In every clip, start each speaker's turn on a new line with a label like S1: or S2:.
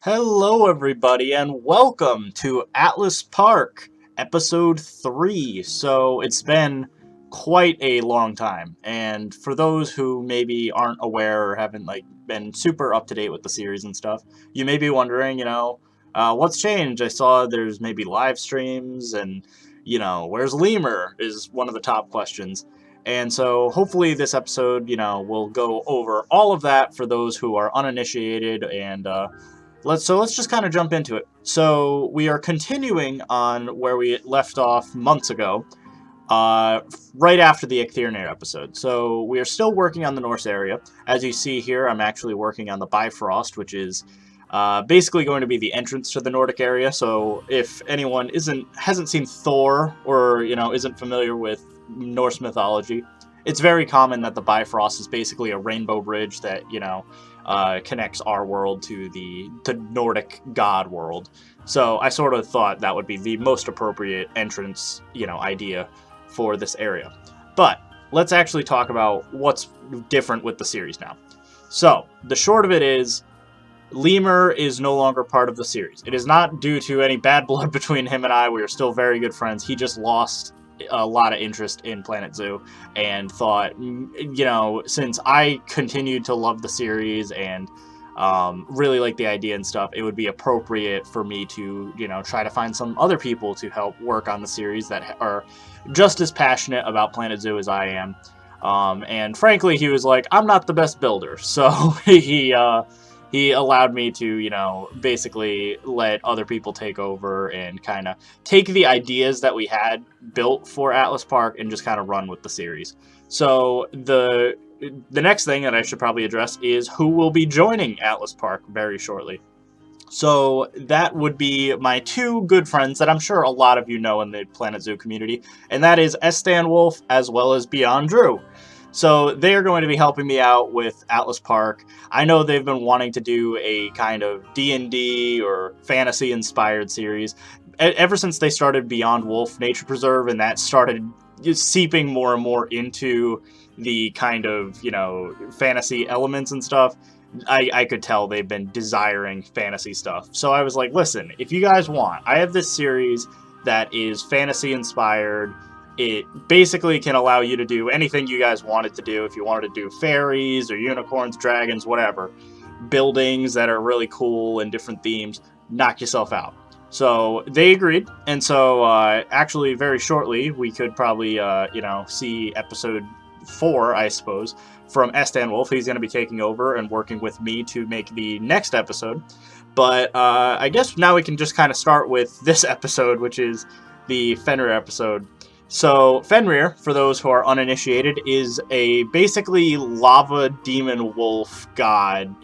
S1: Hello, everybody, and welcome to Atlas Park, Episode 3. So, it's been quite a long time, and for those who maybe aren't aware or haven't, been super up-to-date with the series and stuff, you may be wondering, what's changed? I saw there's maybe live streams, and, where's Lemur is one of the top questions. And so, hopefully this episode, will go over all of that for those who are uninitiated and, let's just kind of jump into it. So we are continuing on where we left off months ago, right after the Fenrir episode. So we are still working on the Norse area. As you see here, I'm actually working on the Bifrost, which is basically going to be the entrance to the Nordic area. So if anyone hasn't seen Thor or isn't familiar with Norse mythology, it's very common that the Bifrost is basically a rainbow bridge that connects our world to the Nordic god world. So I sort of thought that would be the most appropriate entrance, idea for this area. But let's actually talk about what's different with the series now. So the short of it is, Lemur is no longer part of the series. It is not due to any bad blood between him and I. We are still very good friends. He just lost a lot of interest in Planet Zoo and thought, since I continued to love the series and really like the idea and stuff, it would be appropriate for me to, try to find some other people to help work on the series that are just as passionate about Planet Zoo as I am. And frankly, he was like, I'm not the best builder. So he allowed me to, basically let other people take over and kind of take the ideas that we had built for Atlas Park and just kind of run with the series. So the next thing that I should probably address is who will be joining Atlas Park very shortly. So that would be my two good friends that I'm sure a lot of you know in the Planet Zoo community, and that is Sdan Wolf as well as Beyond Drew. So they are going to be helping me out with Atlas Park. I know they've been wanting to do a kind of D&D or fantasy-inspired series ever since they started Beyond Wolf Nature Preserve, and that started seeping more and more into the kind of, fantasy elements and stuff. I could tell they've been desiring fantasy stuff. So I was like, listen, if you guys want, I have this series that is fantasy-inspired. It basically can allow you to do anything you guys wanted to do. If you wanted to do fairies or unicorns, dragons, whatever, buildings that are really cool and different themes, knock yourself out. So they agreed, and so actually very shortly we could probably see episode 4, I suppose, from Sdan Wolf. He's going to be taking over and working with me to make the next episode. But I guess now we can just kind of start with this episode, which is the Fenrir episode. So Fenrir, for those who are uninitiated, is a basically lava demon wolf god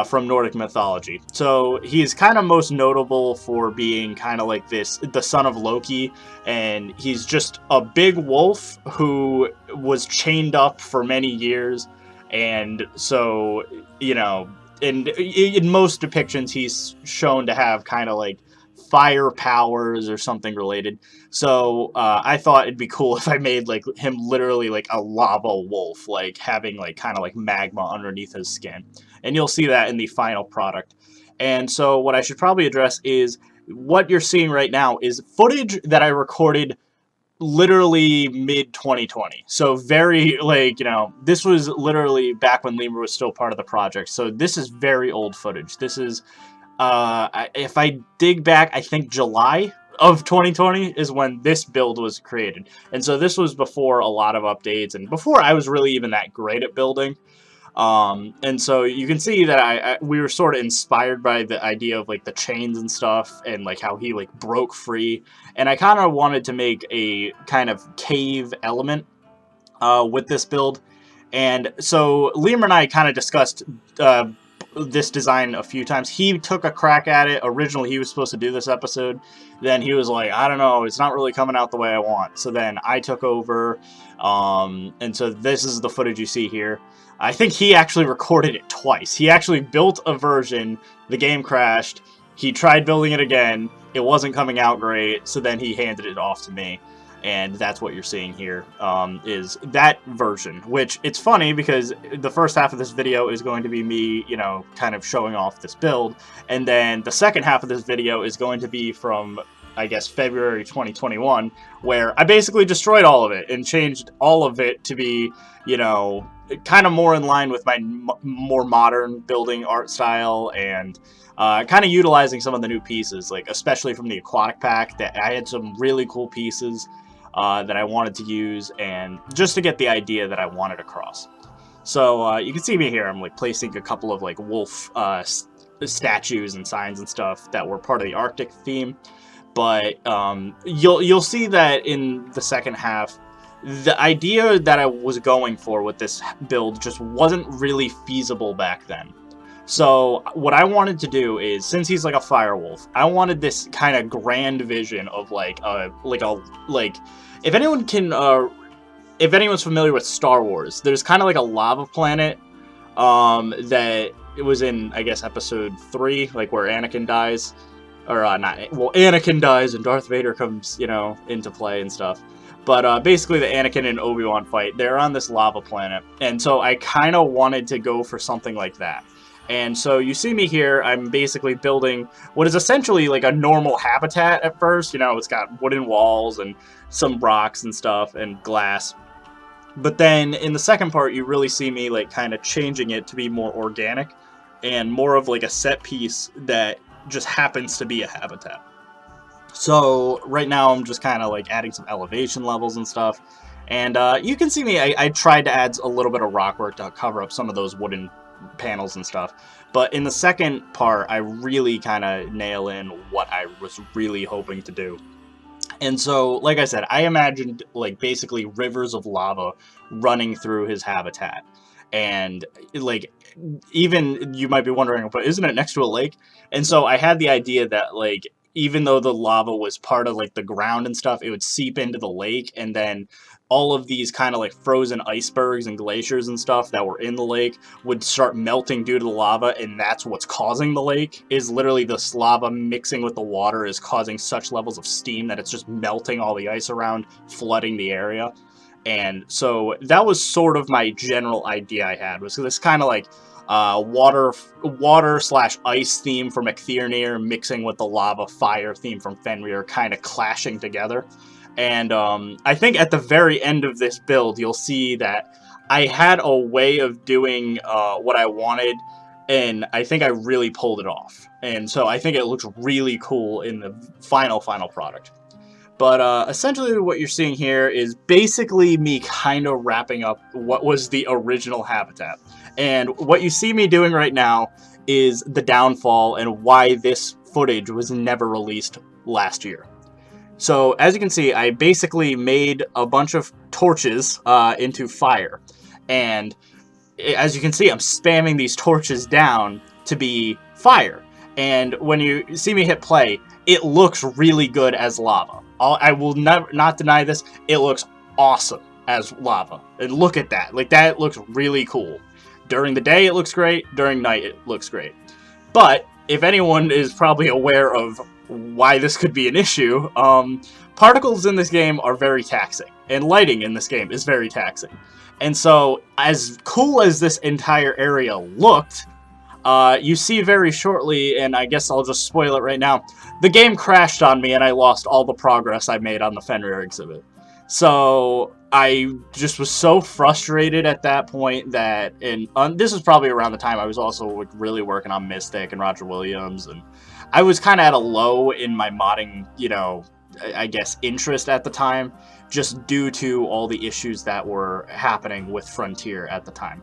S1: from Nordic mythology. So he's kind of most notable for being kind of like the son of Loki, and he's just a big wolf who was chained up for many years, and so, in most depictions he's shown to have kind of like fire powers or something related. So I thought it'd be cool if I made like him literally like a lava wolf, like having like kind of like magma underneath his skin. And you'll see that in the final product. And so what I should probably address is what you're seeing right now is footage that I recorded literally mid 2020. So very this was literally back when Lemur was still part of the project. So this is very old footage. This is if I dig back, I think July of 2020 is when this build was created. And so this was before a lot of updates and before I was really even that great at building. And so you can see that we were sort of inspired by the idea of like the chains and stuff and like how he like broke free. And I kind of wanted to make a kind of cave element with this build. And so Liam and I kind of discussed this design a few times. He took a crack at it. Originally, he was supposed to do this episode. Then he was like, I don't know, it's not really coming out the way I want. So then I took over. And so this is the footage you see here. I think he actually recorded it twice. He actually built a version, the game crashed, he tried building it again, it wasn't coming out great, so then he handed it off to me. And that's what you're seeing here, is that version, which it's funny because the first half of this video is going to be me, you know, kind of showing off this build, and then the second half of this video is going to be from, I guess, February 2021, where I basically destroyed all of it and changed all of it to be, you know, kind of more in line with my more modern building art style, and kind of utilizing some of the new pieces, like especially from the aquatic pack, that I had some really cool pieces that I wanted to use, and just to get the idea that I wanted across. So you can see me here, I'm like placing a couple of like wolf statues and signs and stuff that were part of the Arctic theme, but you'll see that in the second half, the idea that I was going for with this build just wasn't really feasible back then. So what I wanted to do is, since he's like a fire wolf, I wanted this kind of grand vision of like if anyone can if anyone's familiar with Star Wars, there's kind of like a lava planet that it was in, I guess, episode 3, like where Anakin dies, or Anakin dies and Darth Vader comes, you know, into play and stuff. But basically the Anakin and Obi-Wan fight, they're on this lava planet, and so I kind of wanted to go for something like that. And so you see me here, I'm basically building what is essentially like a normal habitat at first. You know, it's got wooden walls and some rocks and stuff and glass. But then in the second part, you really see me like kind of changing it to be more organic and more of like a set piece that just happens to be a habitat. So right now I'm just kind of like adding some elevation levels and stuff. And you can see me, I tried to add a little bit of rock work to cover up some of those wooden panels and stuff, but in the second part I really kind of nail in what I was really hoping to do. And so, like I said, I imagined like basically rivers of lava running through his habitat, and like, even you might be wondering, but isn't it next to a lake? And so I had the idea that like, even though the lava was part of like the ground and stuff, it would seep into the lake, and then all of these kind of like frozen icebergs and glaciers and stuff that were in the lake would start melting due to the lava, and that's what's causing the lake, is literally this lava mixing with the water is causing such levels of steam that it's just melting all the ice around, flooding the area. And so that was sort of my general idea I had, was this kind of like water slash ice theme from Fenrir mixing with the lava fire theme from Fenrir, kind of clashing together. And I think at the very end of this build, you'll see that I had a way of doing what I wanted, and I think I really pulled it off. And so I think it looks really cool in the final product. But essentially what you're seeing here is basically me kind of wrapping up what was the original habitat. And what you see me doing right now is the downfall and why this footage was never released last year. So as you can see, I basically made a bunch of torches into fire. And as you can see, I'm spamming these torches down to be fire. And when you see me hit play, it looks really good as lava. I will not deny this. It looks awesome as lava. And look at that. Like, that looks really cool. During the day, it looks great. During night, it looks great. But if anyone is probably aware of why this could be an issue, particles in this game are very taxing. And lighting in this game is very taxing. And so, as cool as this entire area looked, you see very shortly, and I guess I'll just spoil it right now, the game crashed on me and I lost all the progress I made on the Fenrir exhibit. So I just was so frustrated at that point that, and this was probably around the time I was also like really working on Mystic and Roger Williams, and I was kind of at a low in my modding, you know, I guess interest at the time, just due to all the issues that were happening with Frontier at the time.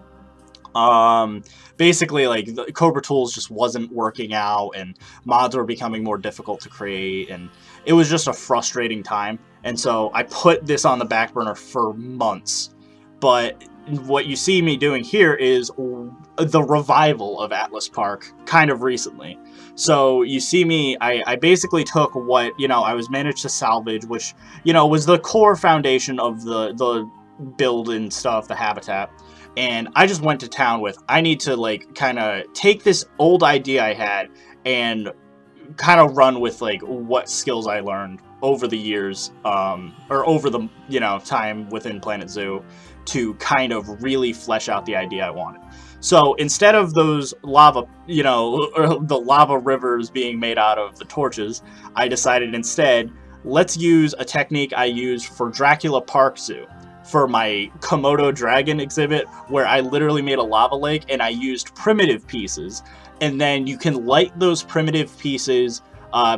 S1: Basically, like, the Cobra Tools just wasn't working out, and mods were becoming more difficult to create, and it was just a frustrating time. And so I put this on the back burner for months. But what you see me doing here is the revival of Atlas Park kind of recently. So you see me, I basically took what, you know, I was managed to salvage, which, you know, was the core foundation of the build and stuff, the habitat. And I just went to town with, I need to, like, kind of take this old idea I had and kind of run with, like, what skills I learned over the years, or over the, time within Planet Zoo to kind of really flesh out the idea I wanted. So instead of those lava, or the lava rivers being made out of the torches, I decided instead, let's use a technique I used for Dracula Park Zoo for my Komodo dragon exhibit, where I literally made a lava lake and I used primitive pieces. And then you can light those primitive pieces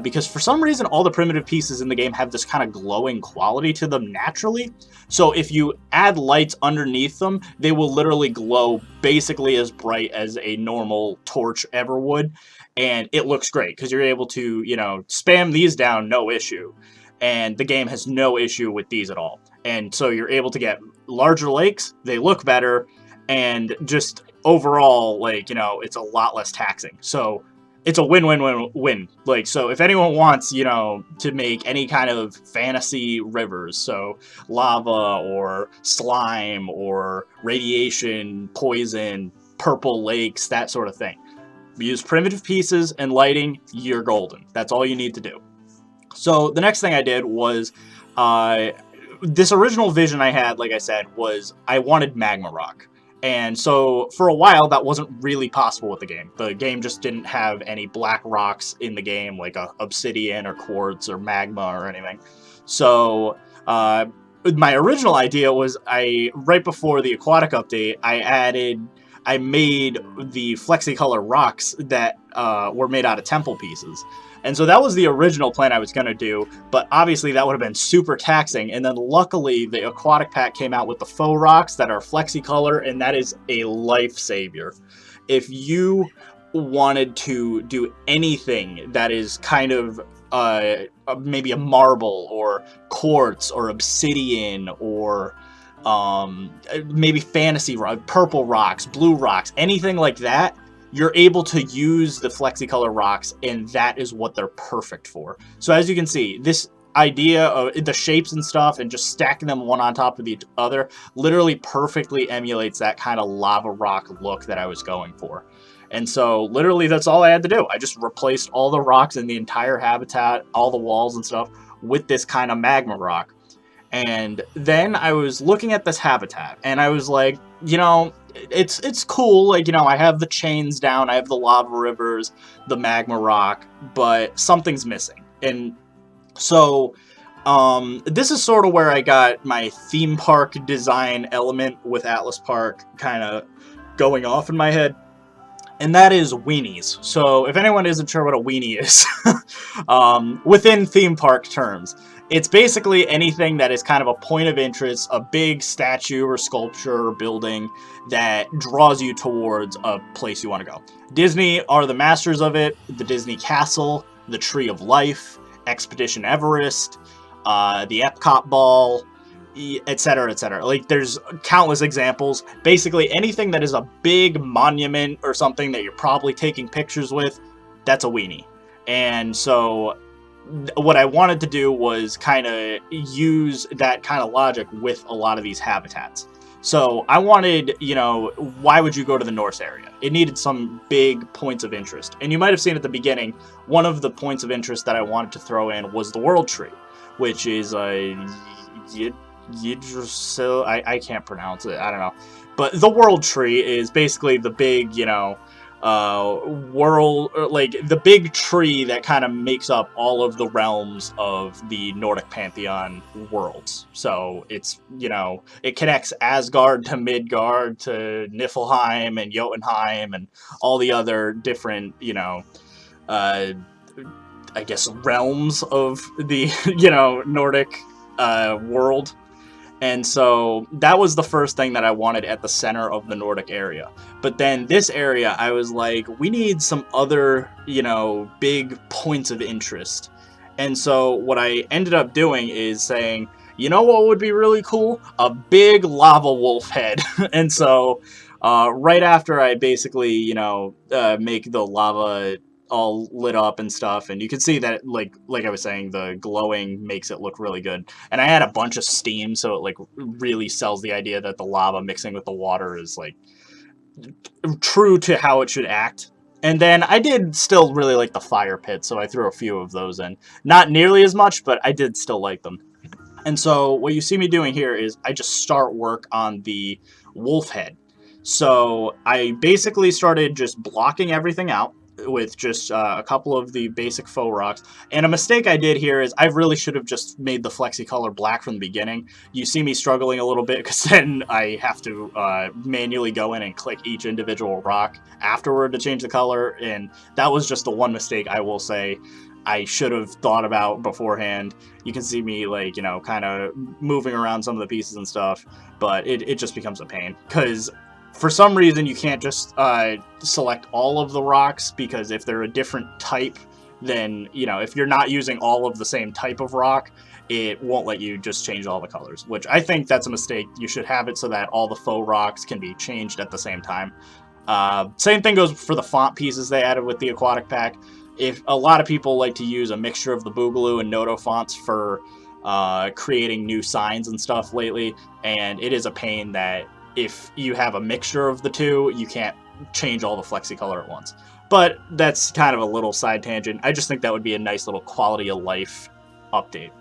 S1: because for some reason all the primitive pieces in the game have this kind of glowing quality to them naturally. So if you add lights underneath them, they will literally glow basically as bright as a normal torch ever would. And it looks great because you're able to, spam these down, no issue. And the game has no issue with these at all. And so you're able to get larger lakes, they look better, and just overall, it's a lot less taxing. So it's a win-win-win-win. So if anyone wants, to make any kind of fantasy rivers, so lava or slime or radiation, poison, purple lakes, that sort of thing, use primitive pieces and lighting, you're golden. That's all you need to do. So the next thing I did was, this original vision I had, like I said, was I wanted magma rock. And so for a while, that wasn't really possible with the game. The game just didn't have any black rocks in the game, like obsidian or quartz or magma or anything. So my original idea was right before the aquatic update, I made the flexicolor rocks that were made out of temple pieces. And so that was the original plan I was going to do, but obviously that would have been super taxing. And then luckily the aquatic pack came out with the faux rocks that are flexicolor, and that is a life savior. If you wanted to do anything that is kind of maybe a marble or quartz or obsidian or maybe fantasy rock, purple rocks, blue rocks, anything like that, you're able to use the flexicolor rocks, and that is what they're perfect for. So as you can see, this idea of the shapes and stuff and just stacking them one on top of the other literally perfectly emulates that kind of lava rock look that I was going for. And so literally that's all I had to do. I just replaced all the rocks in the entire habitat, all the walls and stuff, with this kind of magma rock. And then I was looking at this habitat and I was like, it's cool. Like, I have the chains down, I have the lava rivers, the magma rock, but something's missing. And so this is sort of where I got my theme park design element with Atlas Park kind of going off in my head. And that is weenies. So if anyone isn't sure what a weenie is, within theme park terms, it's basically anything that is kind of a point of interest, a big statue or sculpture or building that draws you towards a place you want to go. Disney are the masters of it. The Disney Castle, the Tree of Life, Expedition Everest, the Epcot Ball, etc., etc. Like, there's countless examples. Basically, anything that is a big monument or something that you're probably taking pictures with, that's a weenie. And so what I wanted to do was kind of use that kind of logic with a lot of these habitats. So I wanted, why would you go to the Norse area? It needed some big points of interest. And you might have seen at the beginning, one of the points of interest that I wanted to throw in was the World Tree, which is a I can't pronounce it. I don't know. But the World Tree is basically the big, world, or like the big tree that kind of makes up all of the realms of the Nordic pantheon worlds. So it's, it connects Asgard to Midgard to Niflheim and Jotunheim and all the other different, I guess realms of the, Nordic world. And so that was the first thing that I wanted at the center of the Nordic area. But then this area, I was like, we need some other, big points of interest. And so what I ended up doing is saying, what would be really cool? A big lava wolf head. And so right after I basically, make the lava all lit up and stuff, and you can see that like I was saying, the glowing makes it look really good. And I had a bunch of steam, so it like really sells the idea that the lava mixing with the water is like true to how it should act. And then I did still really like the fire pit, so I threw a few of those in. Not nearly as much, but I did still like them. And so what you see me doing here is I just start work on the wolf head. So I basically started just blocking everything out with just a couple of the basic faux rocks. And a mistake I did here is I really should have just made the flexi color black from the beginning. You see me struggling a little bit because then I have to manually go in and click each individual rock afterward to change the color. And that was just the one mistake I will say I should have thought about beforehand. You can see me, like, you know, kind of moving around some of the pieces and stuff, but it just becomes a pain because for some reason you can't just select all of the rocks, because if they're a different type, then, you know, if you're not using all of the same type of rock, it won't let you just change all the colors, which I think that's a mistake. You should have it so that all the faux rocks can be changed at the same time. Same thing goes for the font pieces they added with the aquatic pack. If a lot of people like to use a mixture of the Boogaloo and Noto fonts for creating new signs and stuff lately, and it is a pain that if you have a mixture of the two, you can't change all the flexi color at once. But that's kind of a little side tangent. I just think that would be a nice little quality of life update.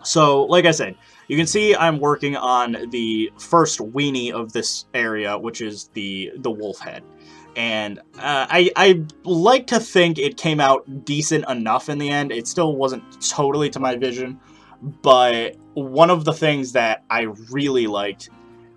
S1: So, like I said, you can see I'm working on the first weenie of this area, which is the wolf head. And I like to think it came out decent enough in the end. It still wasn't totally to my vision, but one of the things that I really liked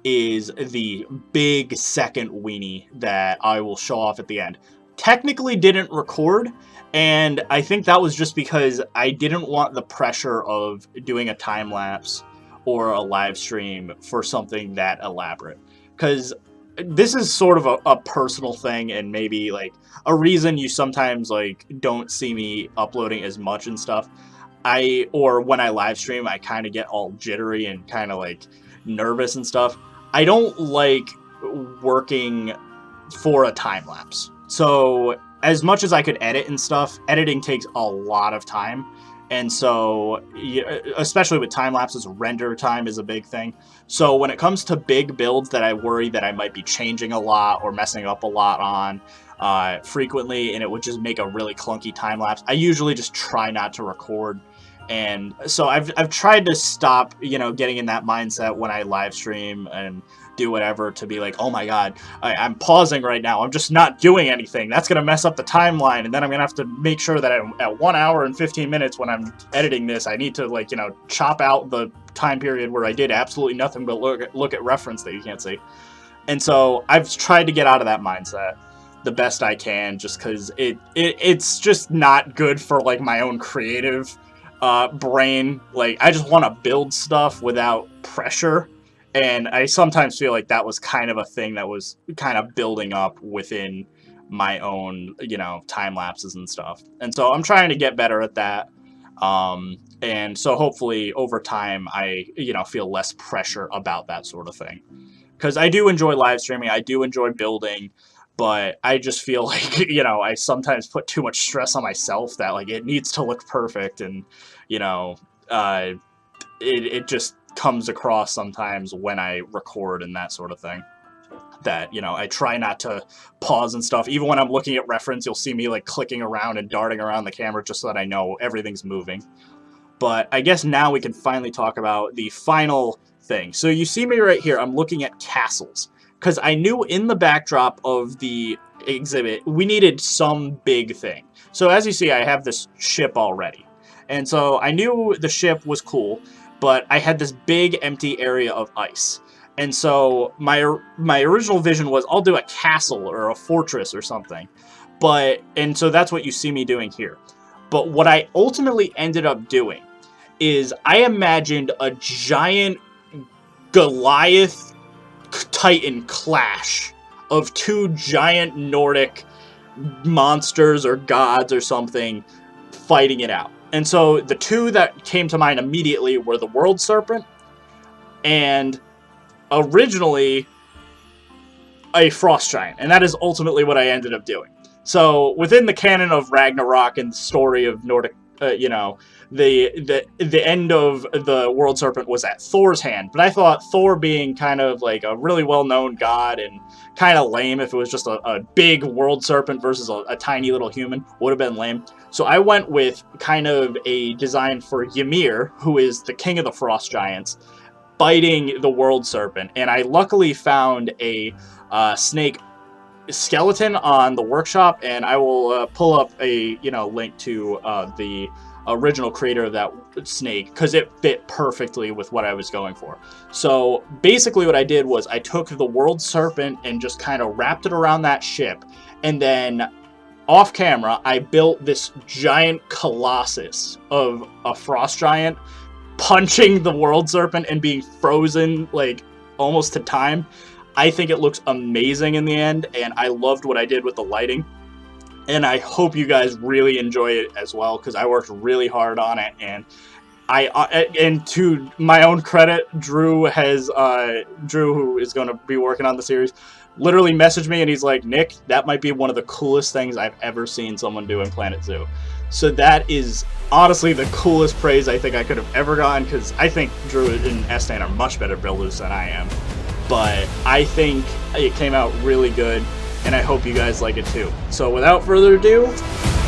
S1: is the big second weenie that I will show off at the end. Technically didn't record, and I think that was just because I didn't want the pressure of doing a time lapse or a live stream for something that elaborate, because this is sort of a personal thing, and maybe like a reason you sometimes like don't see me uploading as much and stuff. Or when I live stream, I kind of get all jittery and kind of like nervous and stuff. I don't like working for a time lapse. So as much as I could edit and stuff, editing takes a lot of time. And so, especially with time lapses, render time is a big thing. So when it comes to big builds that I worry that I might be changing a lot or messing up a lot on frequently, and it would just make a really clunky time lapse, I usually just try not to record. And so I've tried to stop, you know, getting in that mindset when I live stream and do whatever, to be like, oh my god, I'm pausing right now, I'm just not doing anything, that's gonna mess up the timeline, and then I'm gonna have to make sure that at 1 hour and 15 minutes when I'm editing this, I need to, like, you know, chop out the time period where I did absolutely nothing but look at reference that you can't see. And so I've tried to get out of that mindset the best I can, just because it's just not good for, like, my own creative brain. Like, I just want to build stuff without pressure, and I sometimes feel like that was kind of a thing that was kind of building up within my own, you know, time lapses and stuff. And so I'm trying to get better at that. And so hopefully over time I, you know, feel less pressure about that sort of thing. Because I do enjoy live streaming, I do enjoy building, but I just feel like, you know, I sometimes put too much stress on myself that, like, it needs to look perfect, and, you know, it just comes across sometimes when I record and that sort of thing, that, you know, I try not to pause and stuff. Even when I'm looking at reference, you'll see me, like, clicking around and darting around the camera just so that I know everything's moving. But I guess now we can finally talk about the final thing. So you see me right here, I'm looking at castles, because I knew in the backdrop of the exhibit we needed some big thing. So as you see, I have this ship already, and so I knew the ship was cool, but I had this big empty area of ice. And so my original vision was, I'll do a castle or a fortress or something. And so that's what you see me doing here. But what I ultimately ended up doing is I imagined a giant Goliath Titan clash of two giant Nordic monsters or gods or something fighting it out. And so the two that came to mind immediately were the World Serpent and originally a Frost Giant. And that is ultimately what I ended up doing. So within the canon of Ragnarok and the story of Nordic you know, the end of the world serpent was at Thor's hand. But I thought Thor, being kind of like a really well-known god and kind of lame if it was just a big world serpent versus a tiny little human, would have been lame. So I went with kind of a design for Ymir, who is the king of the frost giants, biting the world serpent. And I luckily found a snake skeleton on the workshop, and I will pull up a link to the original creator of that snake, because it fit perfectly with what I was going for. So basically what I did was I took the world serpent and just kind of wrapped it around that ship, and then off camera I built this giant colossus of a frost giant punching the world serpent and being frozen like almost to time. I think it looks amazing in the end, and I loved what I did with the lighting. And I hope you guys really enjoy it as well, because I worked really hard on it. And and to my own credit, Drew, who is going to be working on the series, literally messaged me, and he's like, "Nick, that might be one of the coolest things I've ever seen someone do in Planet Zoo." So that is honestly the coolest praise I think I could have ever gotten, because I think Drew and Sdan are much better builders than I am. But I think it came out really good, and I hope you guys like it too. So without further ado,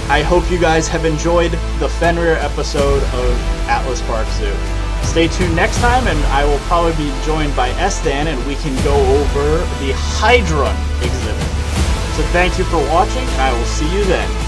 S1: I hope you guys have enjoyed the Fenrir episode of Atlas Park Zoo. Stay tuned next time, and I will probably be joined by Sdan, and we can go over the Hydra exhibit. So thank you for watching, and I will see you then.